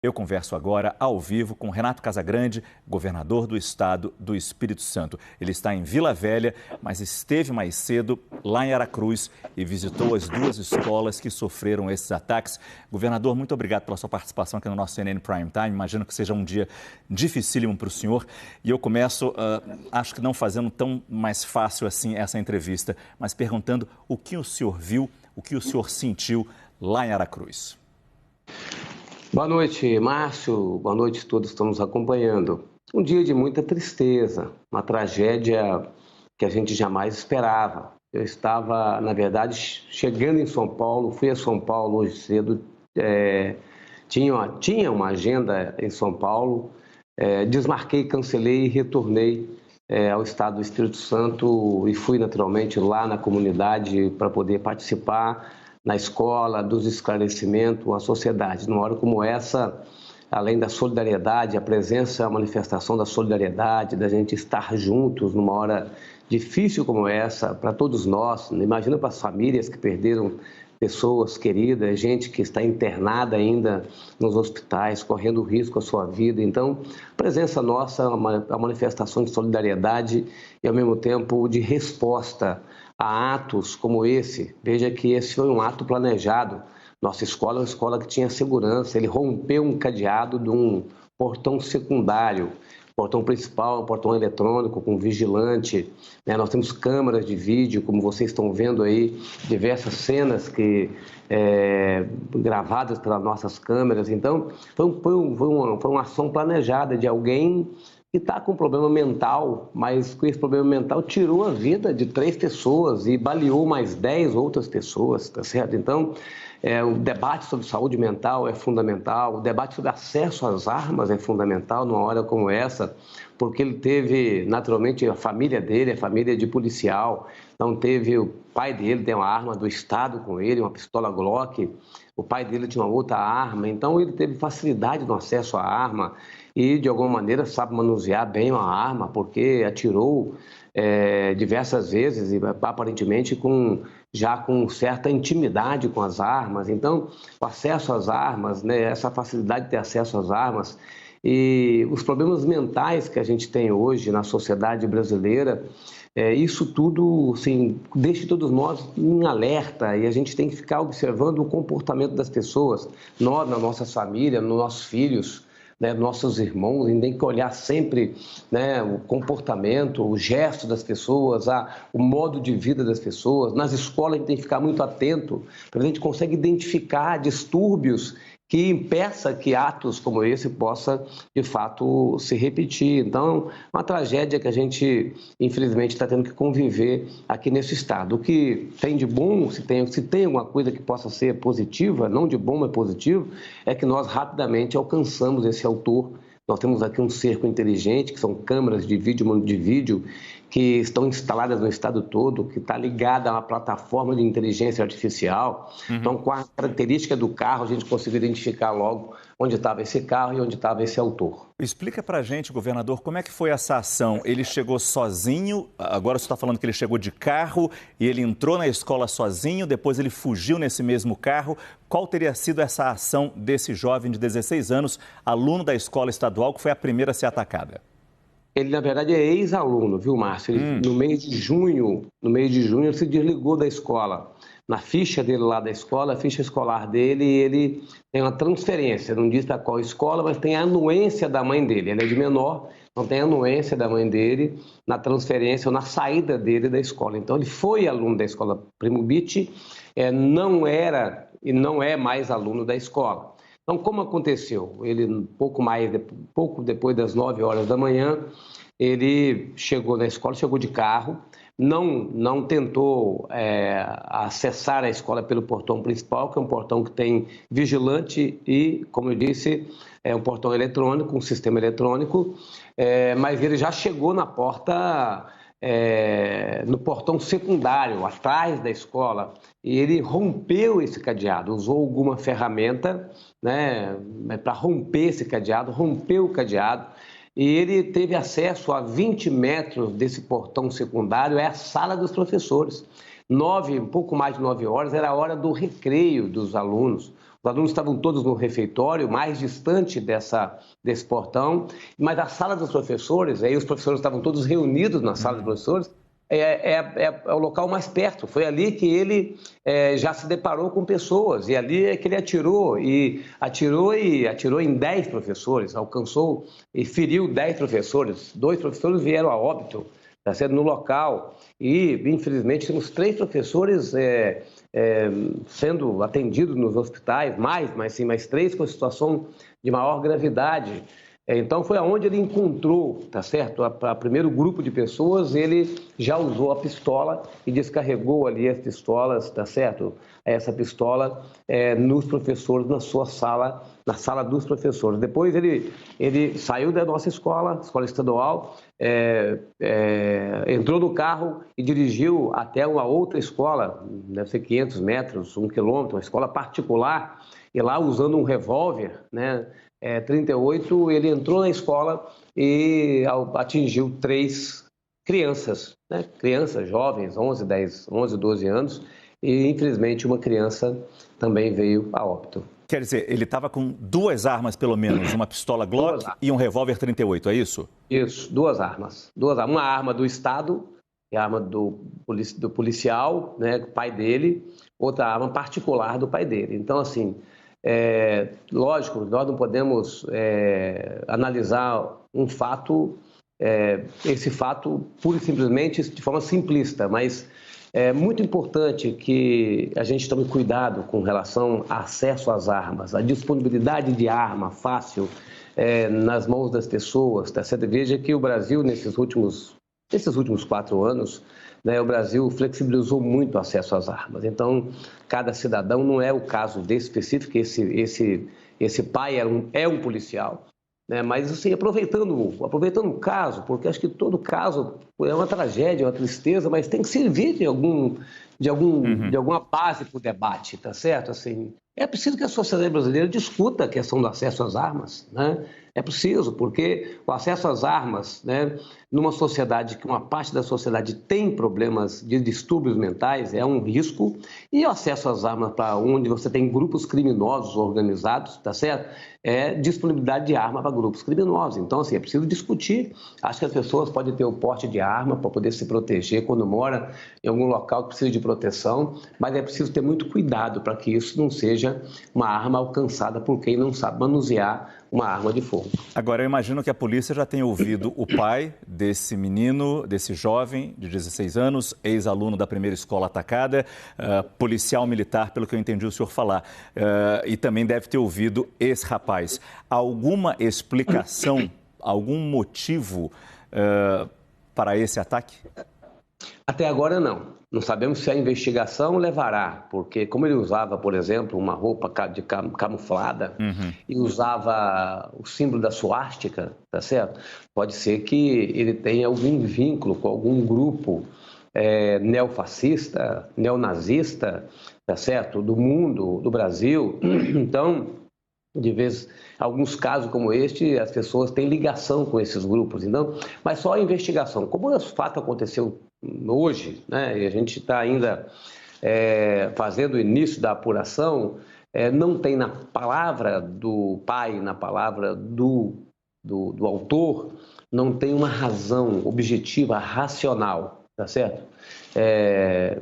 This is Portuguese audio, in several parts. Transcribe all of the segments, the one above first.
Eu converso agora ao vivo com Renato Casagrande, governador do estado do Espírito Santo. Ele está em Vila Velha, mas esteve mais cedo lá em Aracruz e visitou as duas escolas que sofreram esses ataques. Governador, muito obrigado pela sua participação aqui no nosso CNN Prime Time. Imagino que seja um dia dificílimo para o senhor. E eu começo, acho que não fazendo tão mais fácil assim essa entrevista, mas perguntando o que o senhor viu, o que o senhor sentiu lá em Aracruz. Boa noite, Márcio. Boa noite a todos que estão nos acompanhando. Um dia de muita tristeza, uma tragédia que a gente jamais esperava. Eu estava, na verdade, chegando em São Paulo, fui a São Paulo hoje cedo, tinha uma agenda em São Paulo, desmarquei, cancelei e retornei ao estado do Espírito Santo e fui naturalmente lá na comunidade para poder participar na escola, dos esclarecimentos, a sociedade. Numa hora como essa, além da solidariedade, a presença, a manifestação da solidariedade, da gente estar juntos numa hora difícil como essa, para todos nós, imagina para as famílias que perderam pessoas queridas, gente que está internada ainda nos hospitais, correndo risco à sua vida. Então, a presença nossa, a manifestação de solidariedade e, ao mesmo tempo, de resposta a atos como esse. Veja que esse foi um ato planejado. Nossa escola é uma escola que tinha segurança, ele rompeu um cadeado de um portão secundário, portão principal, portão eletrônico com vigilante, né? Nós temos câmeras de vídeo, como vocês estão vendo aí, diversas cenas gravadas pelas nossas câmeras. Então, foi uma ação planejada de alguém que está com problema mental, mas com esse problema mental tirou a vida de 3 pessoas e baleou mais 10 outras pessoas, tá certo? Então, o debate sobre saúde mental é fundamental, o debate sobre acesso às armas é fundamental numa hora como essa, porque ele teve, naturalmente, a família dele, a família de policial, então teve o pai dele, tem uma arma do Estado com ele, uma pistola Glock, o pai dele tinha uma outra arma, então ele teve facilidade no acesso à arma e, de alguma maneira, sabe manusear bem uma arma, porque atirou diversas vezes e, aparentemente, já com certa intimidade com as armas. Então, o acesso às armas, né, essa facilidade de ter acesso às armas e os problemas mentais que a gente tem hoje na sociedade brasileira, isso tudo, assim, deixa todos nós em alerta e a gente tem que ficar observando o comportamento das pessoas, nós, na nossa família, nos nossos filhos, né, nossos irmãos, a gente tem que olhar sempre, né, o comportamento, o gesto das pessoas, o modo de vida das pessoas. Nas escolas a gente tem que ficar muito atento, para a gente conseguir identificar distúrbios que impeça que atos como esse possa, de fato, se repetir. Então, uma tragédia que a gente, infelizmente, está tendo que conviver aqui nesse estado. O que tem de bom, se tem alguma coisa que possa ser positiva, não de bom, mas positivo, é que nós rapidamente alcançamos esse autor. Nós temos aqui um cerco inteligente, que são câmeras de vídeo que estão instaladas no estado todo, que está ligada a uma plataforma de inteligência artificial. Então, com a característica do carro, a gente conseguiu identificar logo onde estava esse carro e onde estava esse autor. Explica para a gente, governador, como é que foi essa ação? Ele chegou sozinho, agora você está falando que ele chegou de carro e ele entrou na escola sozinho, depois ele fugiu nesse mesmo carro. Qual teria sido essa ação desse jovem de 16 anos, aluno da escola estadual, que foi a primeira a ser atacada? Ele, na verdade, é ex-aluno, viu, Márcio? Ele, no mês de junho, ele se desligou da escola. Na ficha dele lá da escola, a ficha escolar dele, ele tem uma transferência, não diz para qual escola, mas tem a anuência da mãe dele. Ele é de menor, não tem a anuência da mãe dele na transferência ou na saída dele da escola. Então, ele foi aluno da escola Primo Biti, não era e não é mais aluno da escola. Então, como aconteceu? Ele, pouco depois das 9 horas da manhã, ele chegou na escola, chegou de carro, não tentou acessar a escola pelo portão principal, que é um portão que tem vigilante e, como eu disse, é um portão eletrônico, um sistema eletrônico, mas ele já chegou na porta, no portão secundário, atrás da escola, e ele rompeu esse cadeado, usou alguma ferramenta, né, para romper esse cadeado, rompeu o cadeado, e ele teve acesso a 20 metros desse portão secundário, é a sala dos professores. Um pouco mais de 9 horas, era a hora do recreio dos alunos. Os alunos estavam todos no refeitório, mais distante desse portão, mas a sala dos professores, aí os professores estavam todos reunidos na sala dos professores, é o local mais perto. Foi ali que ele já se deparou com pessoas, e ali é que ele atirou em 10 professores, alcançou e feriu 10 professores. 2 professores vieram a óbito, tá certo, no local, e infelizmente temos 3 professores sendo atendidos nos hospitais, mais 3 com situação de maior gravidade. Então foi aonde ele encontrou, tá certo, a primeiro grupo de pessoas. Ele já usou a pistola e descarregou ali as pistolas, tá certo, essa pistola nos professores, na sala dos professores. Depois ele saiu da nossa escola estadual, entrou no carro e dirigiu até uma outra escola, deve ser 500 metros, 1 quilômetro, uma escola particular, e lá usando um revólver, né, 38, ele entrou na escola e atingiu 3 crianças, né? Crianças jovens, 11, 12 anos, e infelizmente uma criança também veio a óbito. Quer dizer, ele estava com 2 armas pelo menos, uma pistola Glock e um revólver 38, é isso? Isso, 2 armas. Uma arma do Estado, que é a arma do policial, né, pai dele, outra arma particular do pai dele. Então, assim, lógico, nós não podemos analisar um fato, esse fato pura e simplesmente de forma simplista, mas é muito importante que a gente tome cuidado com relação ao acesso às armas, a disponibilidade de arma fácil nas mãos das pessoas. Tá certo? Veja que o Brasil, nesses últimos 4 anos, né, o Brasil flexibilizou muito o acesso às armas. Então, cada cidadão, não é o caso desse específico, esse pai é um policial, né, mas assim, aproveitando o caso, porque acho que todo caso é uma tragédia, é uma tristeza, mas tem que servir de alguma base para o debate, tá certo? Assim, é preciso que a sociedade brasileira discuta a questão do acesso às armas, né? É preciso, porque o acesso às armas, né, numa sociedade que uma parte da sociedade tem problemas de distúrbios mentais, é um risco, e o acesso às armas para onde você tem grupos criminosos organizados, tá certo? É disponibilidade de arma para grupos criminosos. Então, assim, é preciso discutir. Acho que as pessoas podem ter o porte de arma para poder se proteger quando mora em algum local que precisa de proteção, mas é preciso ter muito cuidado para que isso não seja uma arma alcançada por quem não sabe manusear uma arma de fogo. Agora, eu imagino que a polícia já tenha ouvido o pai desse menino, desse jovem de 16 anos, ex-aluno da primeira escola atacada, policial militar, pelo que eu entendi o senhor falar, e também deve ter ouvido esse rapaz. Alguma explicação, algum motivo para esse ataque? Até agora não. Não sabemos se a investigação levará, porque como ele usava, por exemplo, uma roupa camuflada e usava o símbolo da suástica, tá certo? Pode ser que ele tenha algum vínculo com algum grupo neofascista, neonazista, tá certo? Do mundo, do Brasil. Então, de vez, alguns casos como este, as pessoas têm ligação com esses grupos. Então, mas só a investigação. Como o fato aconteceu hoje, né, e a gente está ainda fazendo o início da apuração, não tem na palavra do pai, na palavra do autor, não tem uma razão objetiva, racional, tá certo?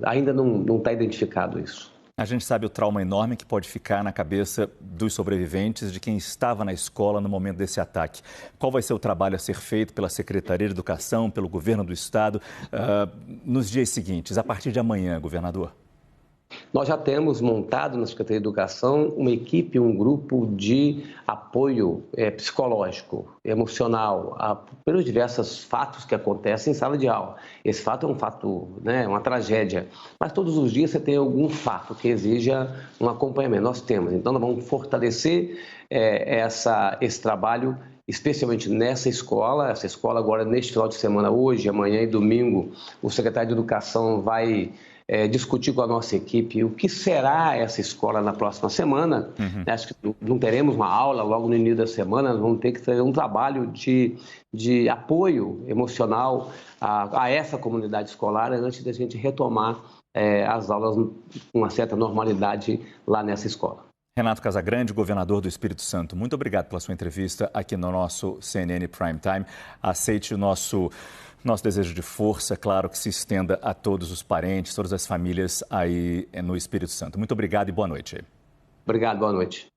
Ainda não está identificado isso. A gente sabe o trauma enorme que pode ficar na cabeça dos sobreviventes, de quem estava na escola no momento desse ataque. Qual vai ser o trabalho a ser feito pela Secretaria de Educação, pelo governo do Estado, nos dias seguintes, a partir de amanhã, governador? Nós já temos montado na Secretaria de Educação uma equipe, um grupo de apoio psicológico, emocional, pelos diversos fatos que acontecem em sala de aula. Esse fato é um fato, né, uma tragédia, mas todos os dias você tem algum fato que exija um acompanhamento. Nós temos, então nós vamos fortalecer esse trabalho, especialmente nessa escola. Essa escola agora, neste final de semana, hoje, amanhã e domingo, o secretário de Educação vai discutir com a nossa equipe o que será essa escola na próxima semana. Acho que não teremos uma aula logo no início da semana, nós vamos ter que fazer um trabalho de apoio emocional a essa comunidade escolar antes da gente retomar as aulas com uma certa normalidade lá nessa escola. Renato Casagrande, governador do Espírito Santo, muito obrigado pela sua entrevista aqui no nosso CNN Prime Time. Aceite o nosso desejo de força, claro, que se estenda a todos os parentes, todas as famílias aí no Espírito Santo. Muito obrigado e boa noite. Obrigado, boa noite.